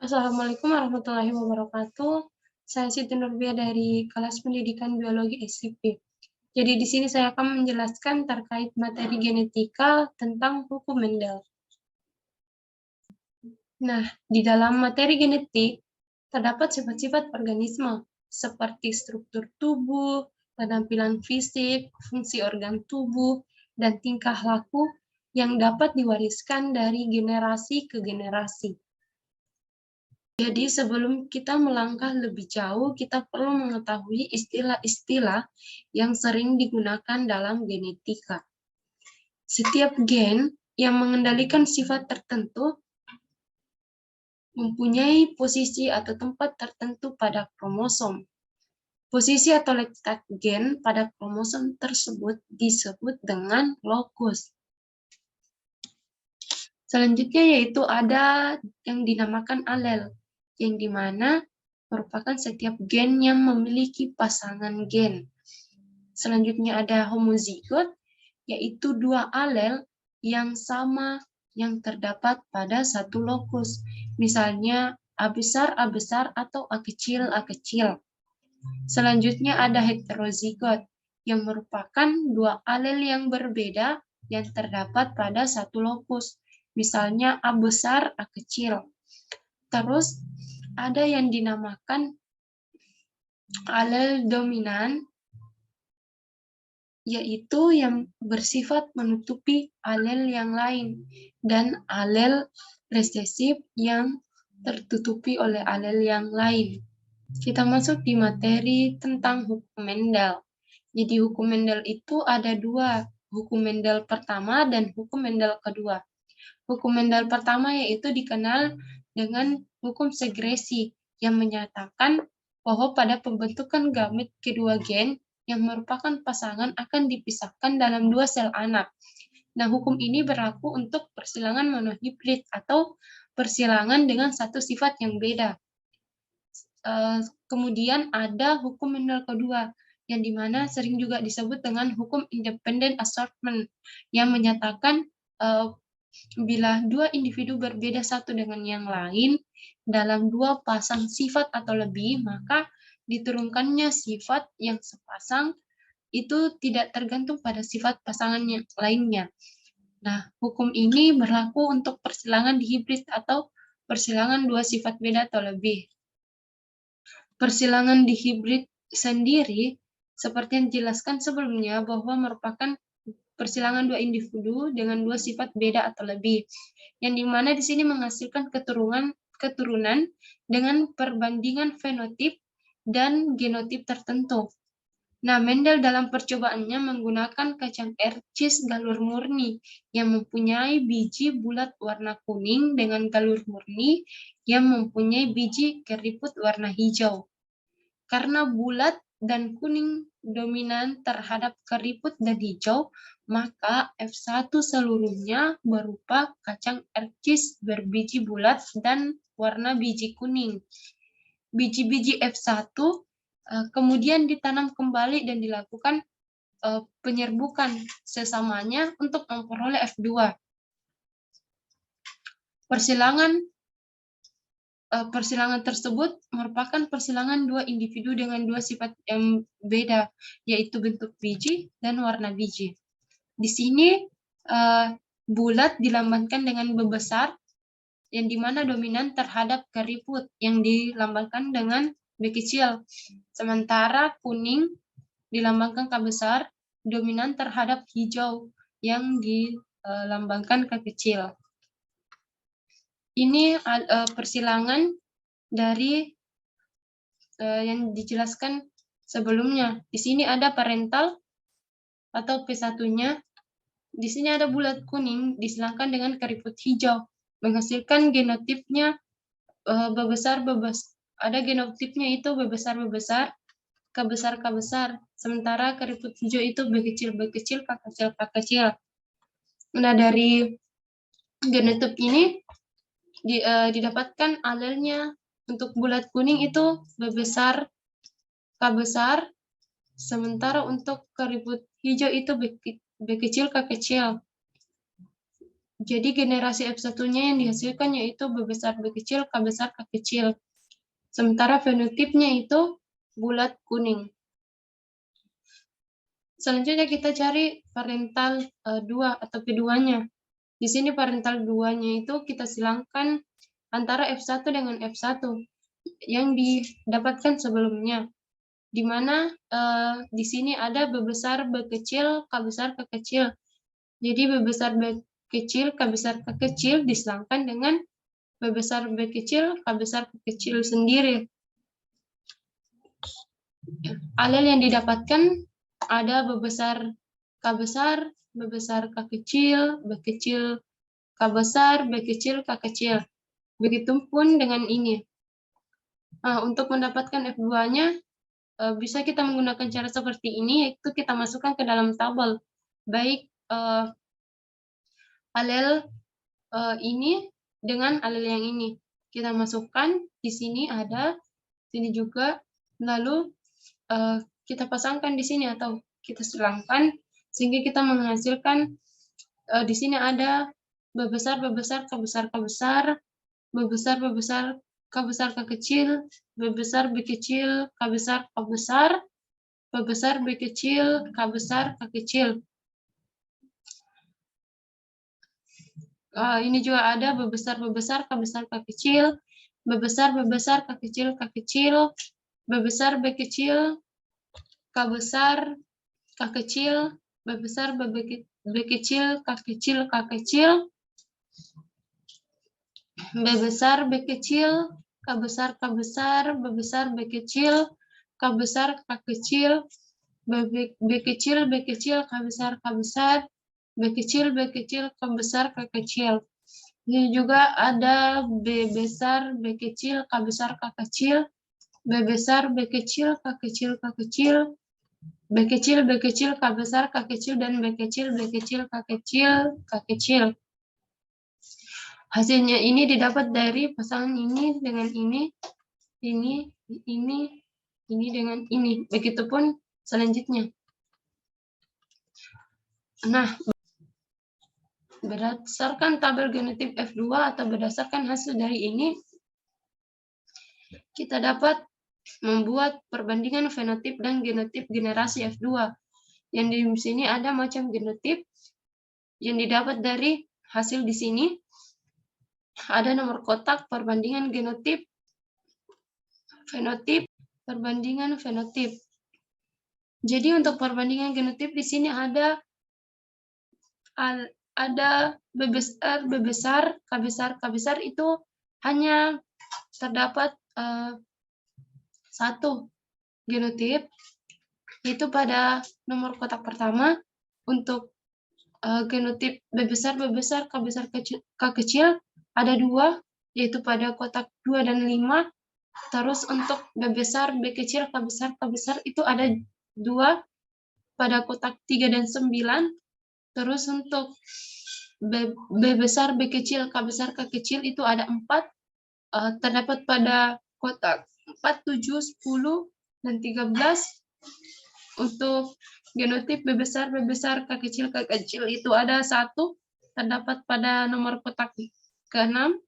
Assalamualaikum warahmatullahi wabarakatuh. Saya Siti Nurbia dari kelas pendidikan biologi SIP. Jadi di sini saya akan menjelaskan terkait materi genetika tentang hukum Mendel. Nah, di dalam materi genetik terdapat sifat-sifat organisme seperti struktur tubuh, penampilan fisik, fungsi organ tubuh, dan tingkah laku yang dapat diwariskan dari generasi ke generasi. Jadi sebelum kita melangkah lebih jauh, kita perlu mengetahui istilah-istilah yang sering digunakan dalam genetika. Setiap gen yang mengendalikan sifat tertentu mempunyai posisi atau tempat tertentu pada kromosom. Posisi atau letak gen pada kromosom tersebut disebut dengan lokus. Selanjutnya yaitu ada yang dinamakan alel, yang dimana merupakan setiap gen yang memiliki pasangan gen. Selanjutnya ada homozigot, yaitu dua alel yang sama yang terdapat pada satu lokus. Misalnya A besar atau A kecil. Selanjutnya ada heterozigot, yang merupakan dua alel yang berbeda yang terdapat pada satu lokus. Misalnya A besar, A kecil. Terus ada yang dinamakan alel dominan, yaitu yang bersifat menutupi alel yang lain, dan alel resesif yang tertutupi oleh alel yang lain. Kita masuk di materi tentang hukum Mendel. Jadi hukum Mendel itu ada dua, hukum Mendel pertama dan hukum Mendel kedua. Hukum Mendel pertama yaitu dikenal dengan hukum segresi, yang menyatakan bahwa pada pembentukan gamet kedua gen yang merupakan pasangan akan dipisahkan dalam dua sel anak. Nah, hukum ini berlaku untuk persilangan monohibrid atau persilangan dengan satu sifat yang beda. Kemudian ada hukum Mendel kedua, yang dimana sering juga disebut dengan hukum independent assortment, yang menyatakan bila dua individu berbeda satu dengan yang lain dalam dua pasang sifat atau lebih, maka diturunkannya sifat yang sepasang itu tidak tergantung pada sifat pasangan yang lainnya. Nah, hukum ini berlaku untuk persilangan dihibrid atau persilangan dua sifat beda atau lebih. Persilangan dihibrid sendiri, seperti yang dijelaskan sebelumnya, bahwa merupakan persilangan dua individu dengan dua sifat beda atau lebih, yang dimana di sini menghasilkan keturunan dengan perbandingan fenotip dan genotip tertentu. Nah, Mendel dalam percobaannya menggunakan kacang ercis galur murni yang mempunyai biji bulat warna kuning dengan galur murni yang mempunyai biji keriput warna hijau. Karena bulat dan kuning dominan terhadap keriput dan hijau, maka F1 seluruhnya berupa kacang ercis berbiji bulat dan warna biji kuning. Biji-biji F1 kemudian ditanam kembali dan dilakukan penyerbukan sesamanya untuk memperoleh F2. Persilangan tersebut merupakan persilangan dua individu dengan dua sifat yang beda, yaitu bentuk biji dan warna biji. Di sini bulat dilambangkan dengan B besar, yang dimana dominan terhadap keriput, yang dilambangkan dengan B kecil. Sementara kuning dilambangkan K besar, dominan terhadap hijau, yang dilambangkan K kecil. Ini persilangan dari yang dijelaskan sebelumnya. Di sini ada parental atau P1-nya. Di sini ada bulat kuning disilangkan dengan keriput hijau, menghasilkan genotipnya B besar. Ada genotipnya itu B besar, K besar. Sementara keriput hijau itu B kecil, K kecil. Nah, dari genotip ini didapatkan alelnya. Untuk bulat kuning itu B besar, K besar, sementara untuk keriput hijau itu B kecil, K kecil. Jadi generasi F1-nya yang dihasilkan yaitu B besar B kecil, K besar K kecil. Sementara fenotipnya itu bulat kuning. Selanjutnya kita cari parental 2 atau keduanya. Di sini parental 2-nya itu kita silangkan antara F1 dengan F1 yang didapatkan sebelumnya. Di mana di sini ada B besar B kecil, K besar K kecil. Jadi B besar B kecil, K besar K kecil disilangkan dengan B besar B kecil, K besar K kecil sendiri. Alel yang didapatkan ada B besar K besar, B besar K kecil, B kecil K besar, B kecil K kecil. Begitupun dengan ini. Untuk mendapatkan F2-nya, bisa kita menggunakan cara seperti ini, yaitu kita masukkan ke dalam tabel. Baik alel ini dengan alel yang ini. Kita masukkan, di sini ada, sini juga, lalu kita pasangkan di sini atau kita silangkan, sehingga kita menghasilkan di sini ada B besar, B besar, K besar, K besar, B besar, B besar, K besar, K kecil, B besar, B kecil, K besar, K besar, B besar, B kecil, K besar, K kecil. Ini juga ada B besar, B besar, K besar, K kecil, B besar, B besar, K kecil, K kecil, B besar, B kecil, K besar, K kecil, B besar, B kecil, K kecil, K kecil, B besar, B kecil, K besar, K besar, B besar, B kecil, K besar, K kecil, B kecil, B kecil, K besar, K besar, B kecil, B kecil, K besar, K kecil. Ini juga ada B besar, B kecil, K besar, K kecil, B besar, B kecil, K kecil, K kecil, B kecil, B kecil, K besar, K kecil, dan B kecil, B kecil, K kecil, K kecil. Hasilnya ini didapat dari pasangan ini dengan ini dengan ini. Begitupun selanjutnya. Nah, berdasarkan tabel genotip F2 atau berdasarkan hasil dari ini, kita dapat membuat perbandingan fenotip dan genotip generasi F2. Yang di sini ada macam genotip yang didapat dari hasil di sini. Ada nomor kotak perbandingan genotip, fenotip, perbandingan fenotip. Jadi untuk perbandingan genotip di sini ada B besar, B besar, K besar, K besar itu hanya terdapat satu genotip, itu pada nomor kotak pertama. Untuk genotip B besar, B besar, K besar, K kecil ada 2, yaitu pada kotak 2 dan 5. Terus untuk B besar, B kecil, K besar itu ada 2 pada kotak 3 dan 9. Terus untuk B besar, B kecil, K besar, K kecil itu ada 4, terdapat pada kotak 4, 7, 10, dan 13. Untuk genotip B besar, K kecil itu ada 1, terdapat pada nomor kotak ke-6.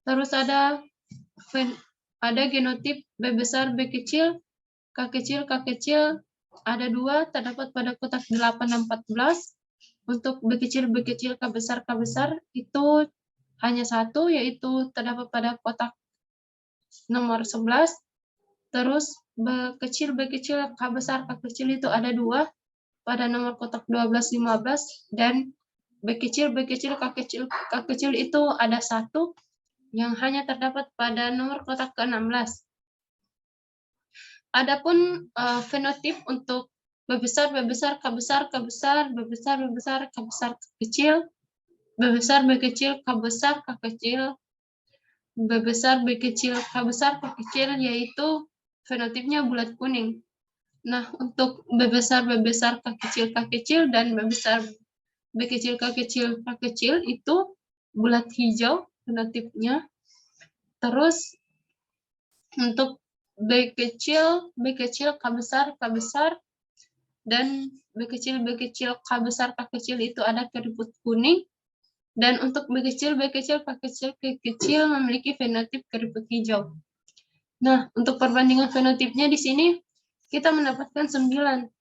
Terus ada genotip B besar, B kecil, K kecil ada 2, terdapat pada kotak 8 dan 14. Untuk B kecil, K besar itu hanya 1, yaitu terdapat pada kotak nomor 11. Terus B kecil, K besar, K kecil itu ada 2 pada nomor kotak 12, 15. Dan B kecil, K kecil itu ada 1 yang hanya terdapat pada nomor kotak ke-16. Adapun fenotip untuk B besar, K besar, B besar, K besar, K kecil, B besar, B kecil, K besar, K kecil, B besar, B kecil, K besar, K kecil, yaitu fenotipnya bulat kuning. Nah, untuk B besar, K kecil, dan B besar, B kecil, K kecil itu bulat hijau fenotipnya. Terus untuk B kecil, K besar, dan B kecil, K besar, K kecil itu ada keriput kuning. Dan untuk B kecil, B kecil, K kecil, K kecil memiliki fenotip keriput hijau. Nah, untuk perbandingan fenotipnya di sini kita mendapatkan 9.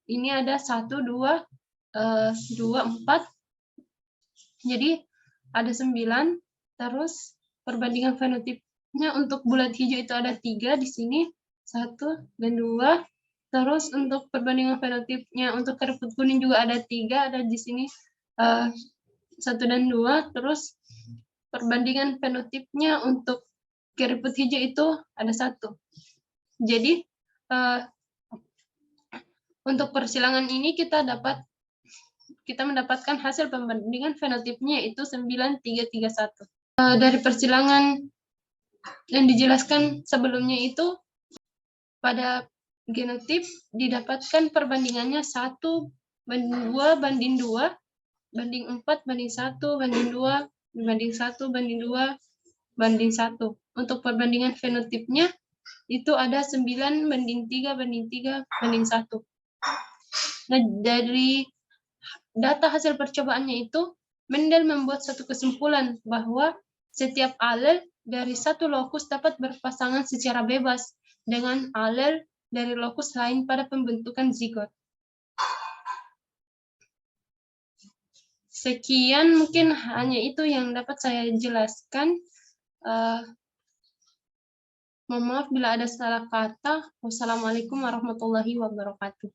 Ini ada 1, 2, 4. Jadi ada 9. Terus perbandingan fenotipnya untuk bulat hijau itu ada 3 di sini. 1 dan 2. Terus untuk perbandingan fenotipnya untuk keriput kuning juga ada 3, ada di sini 1 dan 2. Terus perbandingan fenotipnya untuk keriput hijau itu ada 1. Jadi untuk persilangan ini kita mendapatkan hasil pembandingan fenotipnya yaitu 9331. Dari persilangan yang dijelaskan sebelumnya itu pada genotip didapatkan perbandingannya 1 banding 2 banding 2 banding 4 banding 1 banding 2 banding 1 banding 2 banding 1. Untuk perbandingan fenotipnya itu ada 9 banding 3 banding 3 banding 1. Nah, dari data hasil percobaannya itu, Mendel membuat satu kesimpulan bahwa setiap alel dari satu lokus dapat berpasangan secara bebas dengan alel dari lokus lain pada pembentukan zigot. Sekian mungkin hanya itu yang dapat saya jelaskan. Mohon maaf bila ada salah kata. Wassalamualaikum warahmatullahi wabarakatuh.